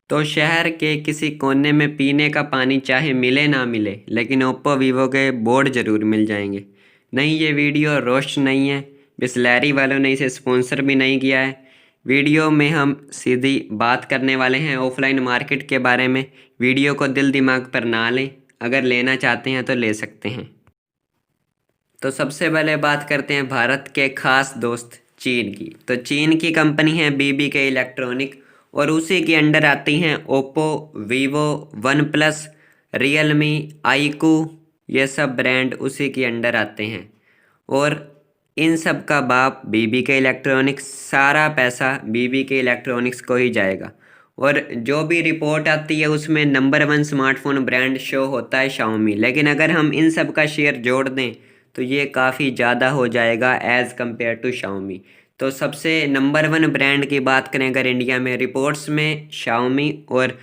तो शहर के किसी कोने में पीने का पानी चाहे मिले ना मिले, लेकिन ओप्पो वीवो के बोर्ड ज़रूर मिल जाएंगे। नहीं, ये वीडियो रोस्ट नहीं है। बिसलैरी वालों ने इसे स्पॉन्सर भी नहीं किया है। वीडियो में हम सीधी बात करने वाले हैं ऑफलाइन मार्केट के बारे में। वीडियो को दिल दिमाग पर ना लें, अगर लेना चाहते हैं तो ले सकते हैं। तो सबसे पहले बात करते हैं भारत के खास दोस्त चीन की। तो चीन की कंपनी है BBK इलेक्ट्रॉनिक, और उसी के अंडर आती हैं Oppo, Vivo, one plus, Realme, iQOO. ये सब ब्रांड उसी के अंडर आते हैं, और इन सब का बाप BBK इलेक्ट्रॉनिक्स। सारा पैसा BBK इलेक्ट्रॉनिक्स को ही जाएगा। और जो भी रिपोर्ट आती है उसमें नंबर 1 स्मार्टफोन ब्रांड शो होता है शाओमी, लेकिन अगर हम इन सब का शेयर जोड़ दें तो ये काफ़ी ज़्यादा हो जाएगा एज़ कम्पेयर टू शाओमी। तो सबसे नंबर 1 ब्रांड की बात करें अगर इंडिया में, रिपोर्ट्स में शाओमी, और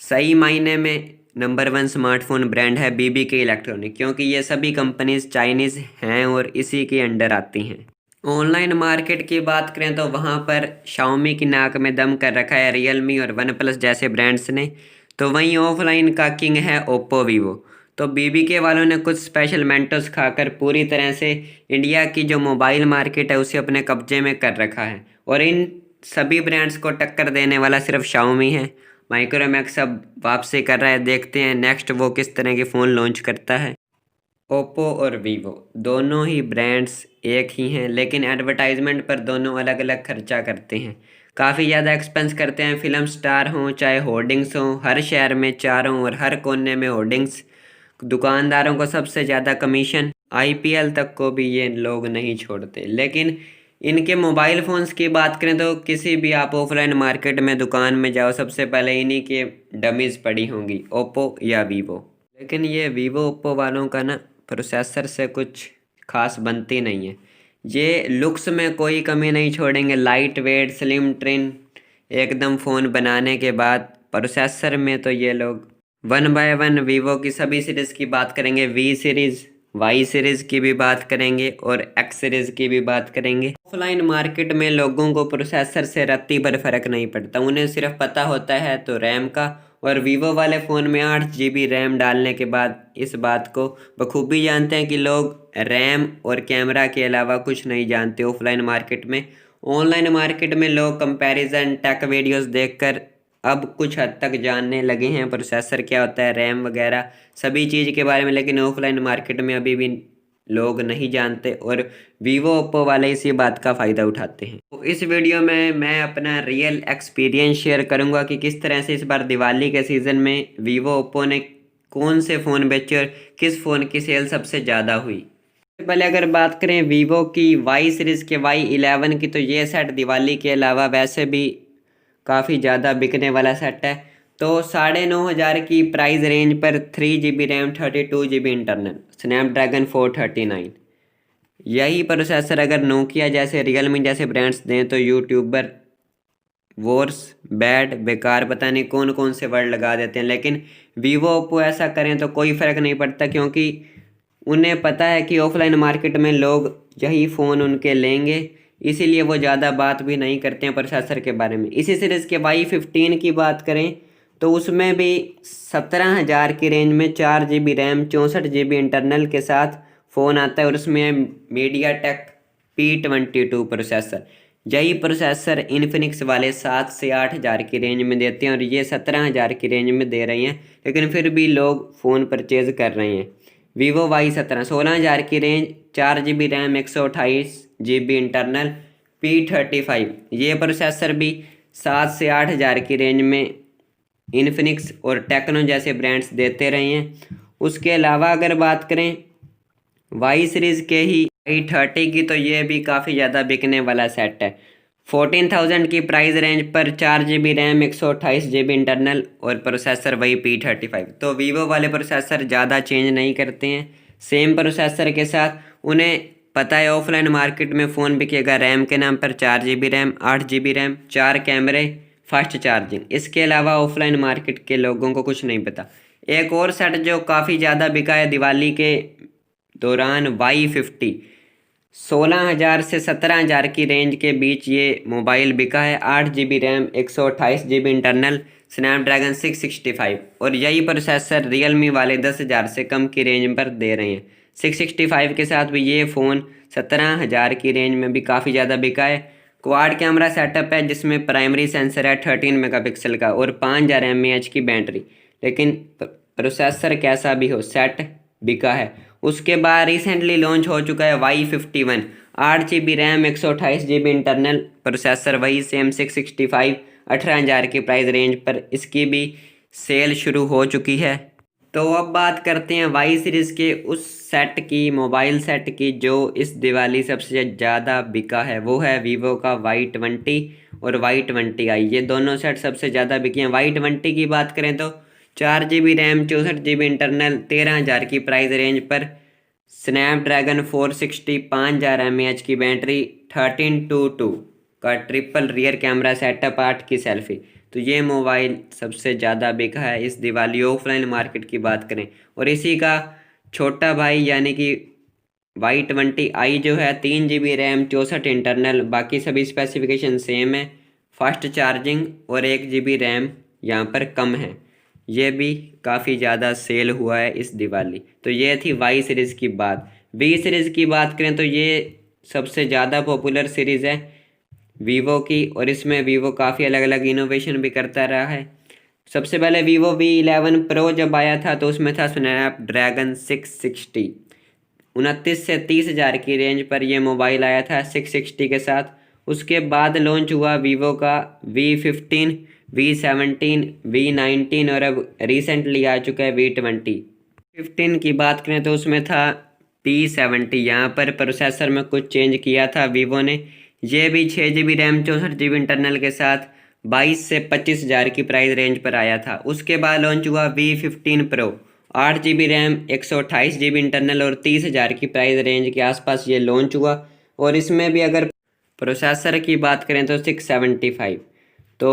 सही मायने में नंबर 1 स्मार्टफोन ब्रांड है BBK इलेक्ट्रॉनिक, क्योंकि ये सभी कंपनीज चाइनीज़ हैं और इसी के अंडर आती हैं। ऑनलाइन मार्केट की बात करें तो वहाँ पर शाओमी की नाक में दम कर रखा है रियलमी और वन प्लस जैसे ब्रांड्स ने। तो वहीं ऑफलाइन का किंग है ओप्पो, वीवो। तो BBK वालों ने कुछ स्पेशल मेंटोस खाकर पूरी तरह से इंडिया की जो मोबाइल मार्केट है उसे अपने कब्जे में कर रखा है, और इन सभी ब्रांड्स को टक्कर देने वाला सिर्फ शाओमी है। माइक्रोमैक्स अब वापसी कर रहा है, देखते हैं नेक्स्ट वो किस तरह के फ़ोन लॉन्च करता है। ओप्पो और वीवो दोनों ही ब्रांड्स एक ही हैं, लेकिन एडवर्टाइजमेंट पर दोनों अलग अलग खर्चा करते हैं। काफ़ी ज़्यादा एक्सपेंस करते हैं। फिल्म स्टार हों चाहे होर्डिंग्स हों, हर शहर में चारों और हर कोने में होर्डिंग्स। दुकानदारों को सबसे ज़्यादा कमीशन, IPL तक को भी ये लोग नहीं छोड़ते। लेकिन इनके मोबाइल फ़ोन्स की बात करें तो किसी भी आप ऑफलाइन मार्केट में दुकान में जाओ, सबसे पहले इन्हीं के डमीज़ पड़ी होंगी, ओप्पो या वीवो। लेकिन ये वीवो ओप्पो वालों का ना प्रोसेसर से कुछ खास बनती नहीं है। ये लुक्स में कोई कमी नहीं छोड़ेंगे, लाइट वेट स्लिम ट्रिन एकदम फ़ोन बनाने के बाद। प्रोसेसर में तो ये लोग 1 बाय 1 वीवो की सभी सीरीज़ की बात करेंगे, V सीरीज़, Y सीरीज़ की भी बात करेंगे और X सीरीज़ की भी बात करेंगे। ऑफलाइन मार्केट में लोगों को प्रोसेसर से रत्ती भर फ़र्क नहीं पड़ता, उन्हें सिर्फ पता होता है तो रैम का। और वीवो वाले फ़ोन में 8 GB रैम डालने के बाद इस बात को बखूबी जानते हैं कि लोग रैम और कैमरा के अलावा कुछ नहीं जानते ऑफलाइन मार्केट में। ऑनलाइन मार्केट में लोग कंपैरिजन टेक वीडियोस देखकर अब कुछ हद तक जानने लगे हैं प्रोसेसर क्या होता है, रैम वगैरह सभी चीज़ के बारे में, लेकिन ऑफलाइन मार्केट में अभी भी लोग नहीं जानते, और वीवो ओप्पो वाले इसी बात का फ़ायदा उठाते हैं। तो इस वीडियो में मैं अपना रियल एक्सपीरियंस शेयर करूंगा कि किस तरह से इस बार दिवाली के सीज़न में वीवो ओप्पो ने कौन से फ़ोन बेचे और किस फ़ोन की सेल सबसे ज़्यादा हुई। पहले अगर बात करें वीवो की Y सीरीज़ के Y11 की, तो ये सेट दिवाली के अलावा वैसे भी काफ़ी ज़्यादा बिकने वाला सेट है। तो 9,500 की प्राइस रेंज पर 3 GB RAM, 32 GB internal, Snapdragon 439। यही प्रोसेसर अगर नोकिया जैसे, रियलमी जैसे ब्रांड्स दें तो यूट्यूबर वोर्स, बैड, बेकार, पता नहीं कौन कौन से वर्ड लगा देते हैं। लेकिन वीवो ओप्पो ऐसा करें तो कोई फ़र्क नहीं पड़ता, क्योंकि उन्हें पता है कि ऑफलाइन मार्केट में लोग यही फ़ोन उनके लेंगे, इसीलिए वो ज़्यादा बात भी नहीं करते हैं प्रोसेसर के बारे में। इसी सीरीज़ के Y15 की बात करें तो उसमें भी 17,000 की रेंज में 4 GB रैम, 64 GB इंटरनल के साथ फ़ोन आता है, और उसमें MediaTek P22 प्रोसेसर। यही प्रोसेसर इन्फिनिक्स वाले 7 से 8,000 की रेंज में देते हैं, और ये 17,000 की रेंज में दे रही हैं, लेकिन फिर भी लोग फ़ोन परचेज़ कर रहे हैं। वीवो Y17 16,000 की range, 4 GB RAM, 128 GB internal, P35। ये प्रोसेसर भी 7 से 8,000 की रेंज में इन्फिनिक्स और टेक्नो जैसे ब्रांड्स देते रहे हैं। उसके अलावा अगर बात करें Y सीरीज़ के ही Y30 की, तो ये भी काफ़ी ज़्यादा बिकने वाला सेट है। 14,000 की प्राइस रेंज पर 4 GB रैम, 128 GB इंटरनल और प्रोसेसर वही P35। तो वीवो वाले प्रोसेसर ज़्यादा चेंज नहीं करते हैं, सेम प्रोसेसर के साथ। उन्हें पता है ऑफलाइन मार्केट में फ़ोन बिकेगा रैम के नाम पर, 4 GB रैम, 8 GB रैम, 4 कैमरे, फास्ट चार्जिंग। इसके अलावा ऑफलाइन मार्केट के लोगों को कुछ नहीं पता। एक और सेट जो काफ़ी ज़्यादा बिका है दिवाली के दौरान, Y50। 16,000 से 17,000 की रेंज के बीच ये मोबाइल बिका है। 8 GB RAM, 128 GB internal, Snapdragon 665 और यही प्रोसेसर रियलमी वाले 10,000 से कम की रेंज पर दे रहे हैं। 665 के साथ भी ये फ़ोन 17,000 की रेंज में भी काफ़ी ज़्यादा बिका है। क्वाड कैमरा सेटअप है जिसमें प्राइमरी सेंसर है 13 मेगापिक्सल का और 5000 mAh की बैटरी, लेकिन प्रोसेसर कैसा भी हो सेट बिका है। उसके बाद रिसेंटली लॉन्च हो चुका है Y51, 8 GB RAM 128 GB internal processor, वही सेम 665 18,000 की प्राइस रेंज पर इसकी भी सेल शुरू हो चुकी है। तो अब बात करते हैं वाई सीरीज़ के उस सेट की, मोबाइल सेट की, जो इस दिवाली सबसे ज़्यादा बिका है। वो है वीवो का Y20 और Y20i। ये दोनों सेट सबसे ज़्यादा बिके हैं। Y20 की बात करें तो 4 GB रैम 64 GB इंटरनल 13,000 की प्राइस रेंज पर, स्नैपड्रैगन 460 5000 mAh की बैटरी, 13:2 का ट्रिपल रियर कैमरा सेटअप, 8 की सेल्फी। तो ये मोबाइल सबसे ज़्यादा बिका है इस दिवाली ऑफलाइन मार्केट की बात करें। और इसी का छोटा भाई यानी कि Y20i जो है 3 GB रैम 64 इंटरनल, बाकी सभी स्पेसिफिकेशन सेम है, फास्ट चार्जिंग और 1 GB रैम यहाँ पर कम है। ये भी काफ़ी ज़्यादा सेल हुआ है इस दिवाली। तो ये थी वाई सीरीज़ की बात। वी सीरीज़ की बात करें तो ये सबसे ज़्यादा पॉपुलर सीरीज़ है वीवो की और इसमें वीवो काफ़ी अलग अलग इनोवेशन भी करता रहा है। सबसे पहले वीवो V11 प्रो जब आया था तो उसमें था स्नैपड्रैगन 660, 29 से 30,000 की रेंज पर यह मोबाइल आया था 660 के साथ। उसके बाद लॉन्च हुआ वीवो का V15, V17, V19 और अब रिसेंटली आ चुका है V20। 15 की बात करें तो उसमें था P70। यहाँ पर प्रोसेसर में कुछ चेंज किया था वीवो ने। ये भी 6 GB रैम 64 GB इंटरनल के साथ 22 से 25,000 की प्राइस रेंज पर आया था। उसके बाद लॉन्च हुआ V15 pro, 8 GB RAM 128 GB internal और 30,000 की प्राइस रेंज के आसपास ये लॉन्च हुआ। और इसमें भी अगर प्रोसेसर की बात करें तो 675। तो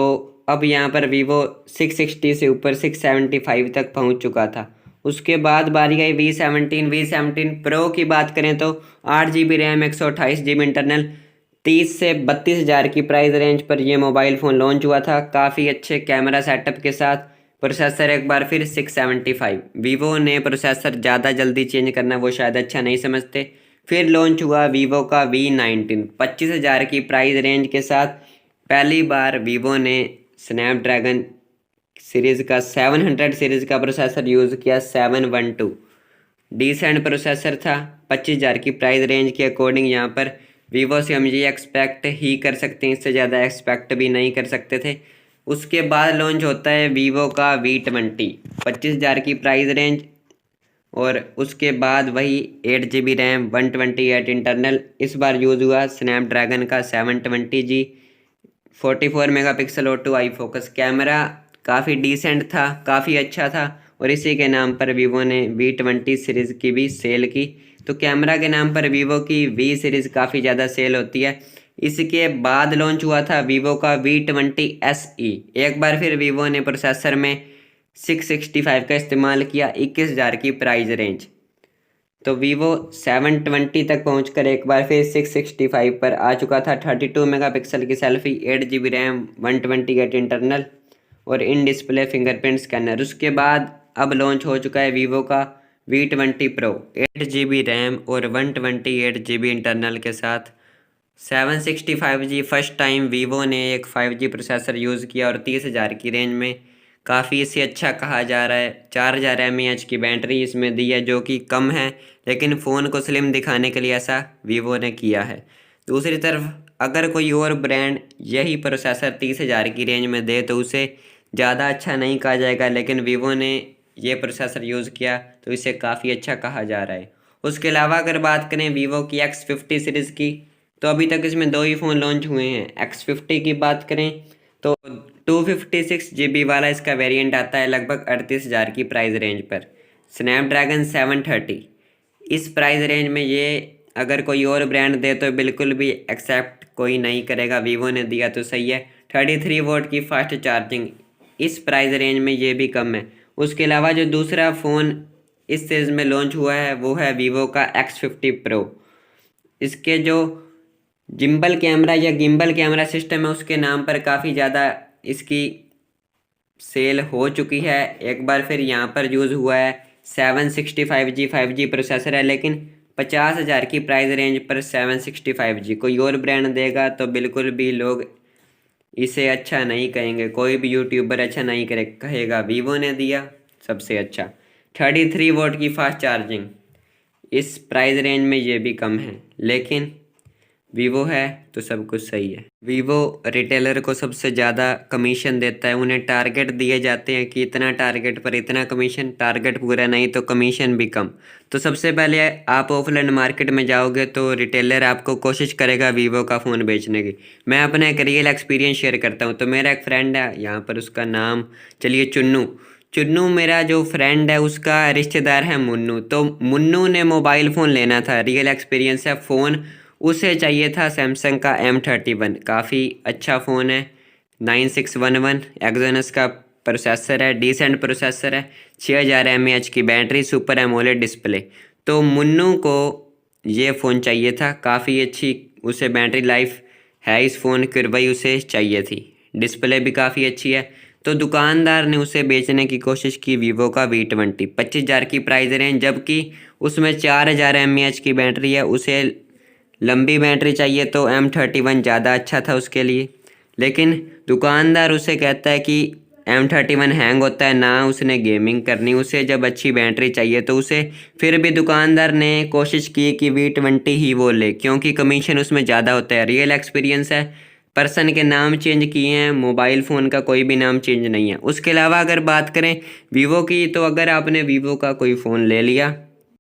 अब यहाँ पर वीवो 660 से ऊपर 675 तक पहुँच चुका था। उसके बाद बारी आई V17 प्रो की बात करें तो 8 GB रैम 128 GB इंटरनल 30 से 32,000 की प्राइस रेंज पर यह मोबाइल फ़ोन लॉन्च हुआ था, काफ़ी अच्छे कैमरा सेटअप के साथ। प्रोसेसर एक बार फिर 675। वीवो ने प्रोसेसर ज़्यादा जल्दी चेंज करना वो शायद अच्छा नहीं समझते। फिर लॉन्च हुआ वीवो का V19, 25,000 की प्राइस रेंज के साथ। पहली बार वीवो ने स्नैपड्रैगन सीरीज़ का 700 सीरीज़ का प्रोसेसर यूज़ किया, 712। डिसेंट प्रोसेसर था, 25,000 की प्राइस रेंज के अकॉर्डिंग। यहाँ पर वीवो से हम ये एक्सपेक्ट ही कर सकते हैं, इससे ज़्यादा एक्सपेक्ट भी नहीं कर सकते थे। उसके बाद लॉन्च होता है वीवो का V20, 25,000 की प्राइस रेंज और उसके बाद वही 8 GB रैम 128 इंटरनल। इस बार यूज़ हुआ स्नैपड्रैगन का 720G, 44 megapixel auto I focus camera, काफ़ी डिसेंट था, काफ़ी अच्छा था। और इसी के नाम पर वीवो ने V20 सीरीज़ की भी सेल की। तो कैमरा के नाम पर वीवो की V सीरीज़ काफ़ी ज़्यादा सेल होती है। इसके बाद लॉन्च हुआ था वीवो का V20 SE। एक बार फिर वीवो ने प्रोसेसर में 665 का इस्तेमाल किया, 21,000 की प्राइस रेंज। तो वीवो 720 तक पहुंचकर एक बार फिर 665 पर आ चुका था। 32 मेगापिक्सल की सेल्फी, 8 GB रैम 128 इंटरनल और इन डिस्प्ले फिंगरप्रिंट स्कैनर। उसके बाद अब लॉन्च हो चुका है वीवो का V20 प्रो, 8 GB रैम और 128 GB इंटरनल के साथ, 765G। फर्स्ट टाइम वीवो ने एक 5G प्रोसेसर यूज़ किया और 30,000 की रेंज में काफ़ी इसे अच्छा कहा जा रहा है। 4000 mAh की बैटरी इसमें दी है जो कि कम है, लेकिन फ़ोन को स्लिम दिखाने के लिए ऐसा वीवो ने किया है। दूसरी तरफ अगर कोई और ब्रांड यही प्रोसेसर 30,000 की रेंज में दे तो उसे ज़्यादा अच्छा नहीं कहा जाएगा, लेकिन वीवो ने ये प्रोसेसर यूज़ किया तो इसे काफ़ी अच्छा कहा जा रहा है। उसके अलावा अगर बात करें वीवो की X50 सीरीज़ की, तो अभी तक इसमें 2 ही फ़ोन लॉन्च हुए हैं। X50 की बात करें तो 256 GB वाला इसका वेरिएंट आता है लगभग 38,000 की प्राइस रेंज पर, स्नैपड्रैगन 730। इस प्राइस रेंज में ये अगर कोई और ब्रांड दे तो बिल्कुल भी एक्सेप्ट कोई नहीं करेगा। वीवो ने दिया तो सही है। 33 वोल्ट की फास्ट चार्जिंग, इस प्राइस रेंज में ये भी कम है। उसके अलावा जो दूसरा फ़ोन इस सीरीज़ में लॉन्च हुआ है वो है वीवो का X50 प्रो। इसके जो गिम्बल कैमरा सिस्टम है उसके नाम पर काफ़ी ज़्यादा इसकी सेल हो चुकी है, एक बार फिर यहाँ पर यूज़ हुआ है। 765G 5G प्रोसेसर है, लेकिन 50,000 की प्राइस रेंज पर 765G कोई और ब्रांड देगा तो बिल्कुल भी लोग इसे अच्छा नहीं कहेंगे, कोई भी यूट्यूबर अच्छा नहीं कहेगा। वीवो ने दिया सबसे अच्छा 33 वोट की फास्ट चार्जिंग, इस प्राइस रेंज में ये भी कम है, लेकिन वीवो है तो सब कुछ सही है। वीवो रिटेलर को सबसे ज़्यादा कमीशन देता है, उन्हें टारगेट दिए जाते हैं कि इतना टारगेट पर इतना कमीशन, टारगेट पूरा नहीं तो कमीशन भी कम। तो सबसे पहले आप ऑफलाइन मार्केट में जाओगे तो रिटेलर आपको कोशिश करेगा वीवो का फ़ोन बेचने की। मैं अपना एक रियल एक्सपीरियंस शेयर करता हूँ। तो मेरा एक फ्रेंड है यहाँ पर, उसका नाम चलिए चुन्नू। चुन्नू मेरा जो फ्रेंड है उसका रिश्तेदार है मुन्नू। तो मुन्नू ने मोबाइल फ़ोन लेना था, रियल एक्सपीरियंस है। फ़ोन उसे चाहिए था सैमसंग का M31, काफ़ी अच्छा फ़ोन है। 9611 एक्सोनस का प्रोसेसर है, डिसेंट प्रोसेसर है। 6000 mAh की बैटरी, सुपर एमोलेड डिस्प्ले। तो मुन्नू को ये फ़ोन चाहिए था, काफ़ी अच्छी उसे बैटरी लाइफ है इस फ़ोन की, वही उसे चाहिए थी। डिस्प्ले भी काफ़ी अच्छी है। तो दुकानदार ने उसे बेचने की कोशिश की वीवो का V20, 25,000 की प्राइस रेंज, जबकि उसमें 4000 mAh की बैटरी है। उसे लंबी बैटरी चाहिए तो M31 ज़्यादा अच्छा था उसके लिए। लेकिन दुकानदार उसे कहता है कि M31 हैंग होता है, ना उसने गेमिंग करनी, उसे जब अच्छी बैटरी चाहिए तो उसे फिर भी दुकानदार ने कोशिश की कि V20 ही वो ले, क्योंकि कमीशन उसमें ज़्यादा होता है। रियल एक्सपीरियंस है। पर्सन के नाम चेंज किए हैं, मोबाइल फ़ोन का कोई भी नाम चेंज नहीं है। उसके अलावा अगर बात करें वीवो की, तो अगर आपने वीवो का कोई फ़ोन ले लिया,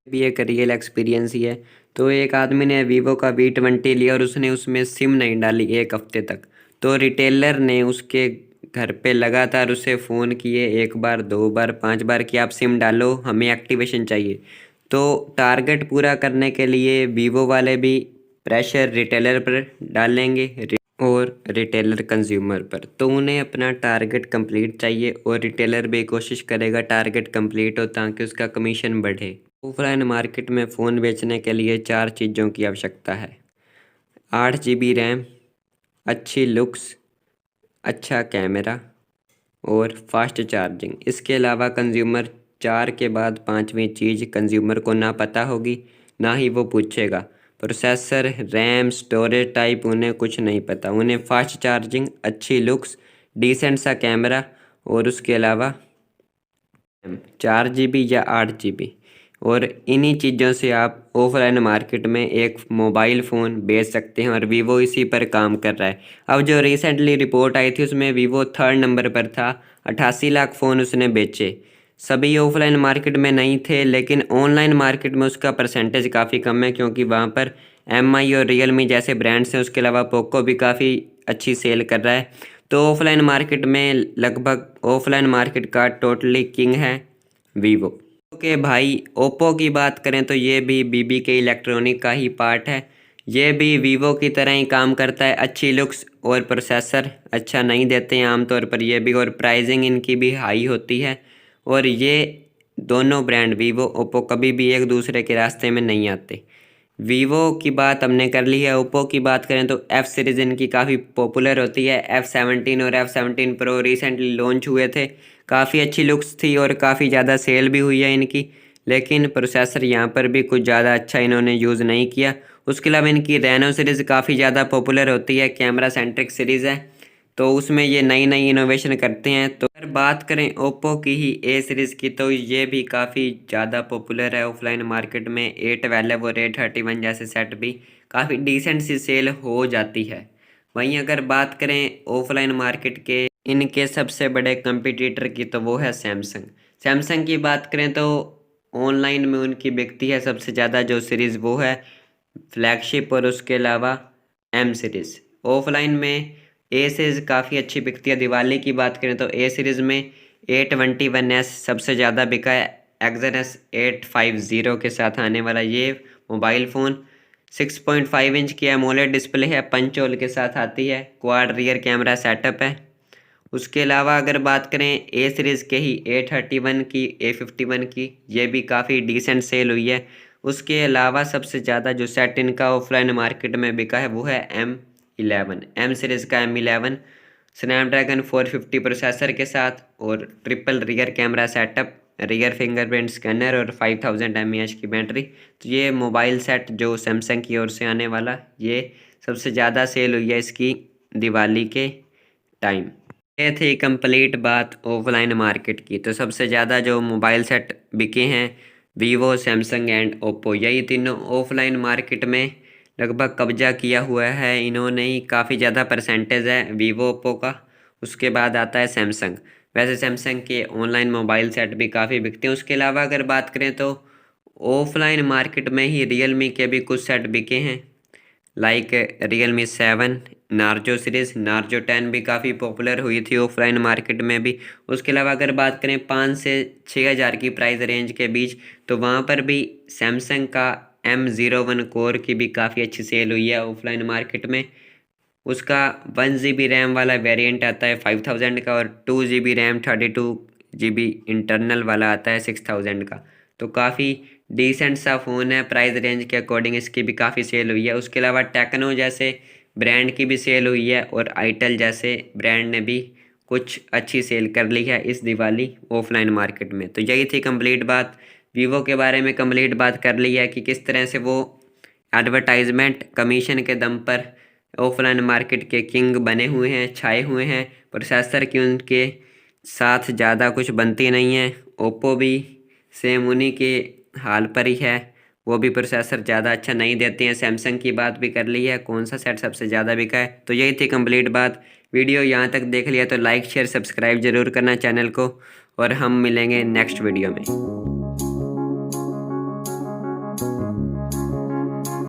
भी एक रियल एक्सपीरियंस ही है। तो एक आदमी ने वीवो का V20 लिया और उसने उसमें सिम नहीं डाली 1 हफ्ते तक। तो रिटेलर ने उसके घर पे लगातार उसे फ़ोन किए, 1 बार 2 बार 5 बार कि आप सिम डालो, हमें एक्टिवेशन चाहिए। तो टारगेट पूरा करने के लिए वीवो वाले भी प्रेशर रिटेलर पर डालेंगे और रिटेलर कंज्यूमर पर। तो उन्हें अपना टारगेट कंप्लीट चाहिए और रिटेलर भी कोशिश करेगा टारगेट कंप्लीट हो ताकि उसका कमीशन बढ़े। ऑफलाइन मार्केट में फ़ोन बेचने के लिए 4 चीज़ों की आवश्यकता है: 8 GB रैम, अच्छी लुक्स, अच्छा कैमरा और फास्ट चार्जिंग। इसके अलावा कंज्यूमर 4 के बाद 5वीं चीज़ कंज्यूमर को ना पता होगी, ना ही वो पूछेगा। प्रोसेसर, रैम, स्टोरेज टाइप उन्हें कुछ नहीं पता। उन्हें फास्ट चार्जिंग, अच्छी लुक्स, डिसेंट सा कैमरा और उसके अलावा 4 GB या 8 GB। और इन्हीं चीज़ों से आप ऑफलाइन मार्केट में एक मोबाइल फ़ोन बेच सकते हैं और वीवो इसी पर काम कर रहा है। अब जो रिसेंटली रिपोर्ट आई थी उसमें वीवो 3rd नंबर पर था, 88 लाख फ़ोन उसने बेचे। सभी ऑफलाइन मार्केट में नहीं थे, लेकिन ऑनलाइन मार्केट में उसका परसेंटेज काफ़ी कम है, क्योंकि वहाँ पर MI और रियलमी जैसे ब्रांड्स हैं। उसके अलावा पोको भी काफ़ी अच्छी सेल कर रहा है। तो ऑफलाइन मार्केट में लगभग ऑफलाइन मार्केट का टोटली किंग है वीवो। ओके भाई, ओप्पो की बात करें तो ये भी BBK इलेक्ट्रॉनिक का ही पार्ट है। ये भी वीवो की तरह ही काम करता है। अच्छी लुक्स और प्रोसेसर अच्छा नहीं देते हैं आमतौर पर ये भी, और प्राइसिंग इनकी भी हाई होती है। और ये दोनों ब्रांड वीवो ओप्पो कभी भी एक दूसरे के रास्ते में नहीं आते। वीवो की बात हमने कर ली है। ओप्पो की बात करें तो F सीरीज़ इनकी काफ़ी पॉपुलर होती है। F17 और F17 Pro रिसेंटली लॉन्च हुए थे, काफ़ी अच्छी लुक्स थी और काफ़ी ज़्यादा सेल भी हुई है इनकी। लेकिन प्रोसेसर यहाँ पर भी कुछ ज़्यादा अच्छा इन्होंने यूज़ नहीं किया। उसके अलावा इनकी रेनो सीरीज़ काफ़ी ज़्यादा पॉपुलर होती है, कैमरा सेंट्रिक सीरीज़ है, तो उसमें ये नई नई इनोवेशन करते हैं। तो अगर बात करें ओप्पो की ही A सीरीज़ की, तो ये भी काफ़ी ज़्यादा पॉपुलर है ऑफलाइन मार्केट में। A12 और A31 जैसे सेट भी काफ़ी डिसेंट सी सेल हो जाती है। वहीं अगर बात करें ऑफलाइन मार्केट के इनके सबसे बड़े कंपटीटर की, तो वो है सैमसंग। सैमसंग की बात करें तो ऑनलाइन में उनकी बिकती है सबसे ज़्यादा जो सीरीज़, वो है फ्लैगशिप और उसके अलावा M सीरीज़। ऑफलाइन में A सीरीज़ काफ़ी अच्छी बिकती है। दिवाली की बात करें तो A सीरीज़ में A21s सबसे ज़्यादा बिका है। एक्सनस 850 के साथ आने वाला ये मोबाइल फ़ोन 6.5 इंच की एमोलेड डिस्प्ले है, पंच होल के साथ आती है, क्वाड रियर कैमरा सेटअप है। उसके अलावा अगर बात करें A सीरीज़ के ही A31 की, A51 की, ये भी काफ़ी डिसेंट सेल हुई है। उसके अलावा सबसे ज़्यादा जो सेट इनका ऑफलाइन मार्केट में बिका है वो है M11, M सीरीज़ का M11। स्नैपड्रैगन 450 प्रोसेसर के साथ और triple rear camera setup, rear fingerprint scanner और 5000 mAh की बैटरी। तो ये मोबाइल सेट जो सैमसंग की ओर से आने वाला, ये सबसे ज़्यादा सेल हुई है इसकी दिवाली के टाइम। ये थी कंप्लीट बात ऑफलाइन मार्केट की। तो सबसे ज़्यादा जो मोबाइल सेट बिके हैं वीवो, सैमसंग एंड ओप्पो, यही तीनों ऑफलाइन मार्केट में लगभग कब्जा किया हुआ है इन्होंने ही। काफ़ी ज़्यादा परसेंटेज है वीवो ओप्पो का। उसके बाद आता है सैमसंग। वैसे सैमसंग के ऑनलाइन मोबाइल सेट भी काफ़ी बिकते हैं। उसके अलावा अगर बात करें तो ऑफलाइन मार्केट में ही रियलमी के भी कुछ सेट बिके हैं, like Realme 7 Narzo series, Narzo 10 भी काफ़ी पॉपुलर हुई थी ऑफलाइन मार्केट में भी। उसके अलावा अगर बात करें 5 से 6000 की प्राइस रेंज के बीच, तो वहाँ पर भी सैमसंग का M01 कोर की भी काफ़ी अच्छी सेल हुई है ऑफलाइन मार्केट में। उसका 1 GB रैम वाला वेरिएंट आता है 5000 का और 2 GB रैम 32 GB इंटरनल वाला आता है 6000 का। तो काफ़ी डिसेंट सा फ़ोन है, प्राइस रेंज के अकॉर्डिंग इसकी भी काफ़ी सेल हुई है। उसके अलावा टेक्नो जैसे ब्रांड की भी सेल हुई है और आईटेल जैसे ब्रांड ने भी कुछ अच्छी सेल कर ली है इस दिवाली ऑफलाइन मार्केट में। तो यही थी कंप्लीट बात। वीवो के बारे में कंप्लीट बात कर ली है कि किस तरह से वो एडवर्टाइजमेंट कमीशन के दम पर ऑफलाइन मार्केट के किंग बने हुए हैं, छाए हुए हैं। प्रोसेसर की उनके साथ ज़्यादा कुछ बनती नहीं है। ओप्पो भी सेम उन्हीं के हाल पर ही है, वो भी प्रोसेसर ज़्यादा अच्छा नहीं देते हैं। सैमसंग की बात भी कर ली है, कौन सा सेट सबसे ज़्यादा बिका है। तो यही थी कंप्लीट बात। वीडियो यहाँ तक देख लिया तो लाइक शेयर सब्सक्राइब ज़रूर करना चैनल को, और हम मिलेंगे नेक्स्ट वीडियो में।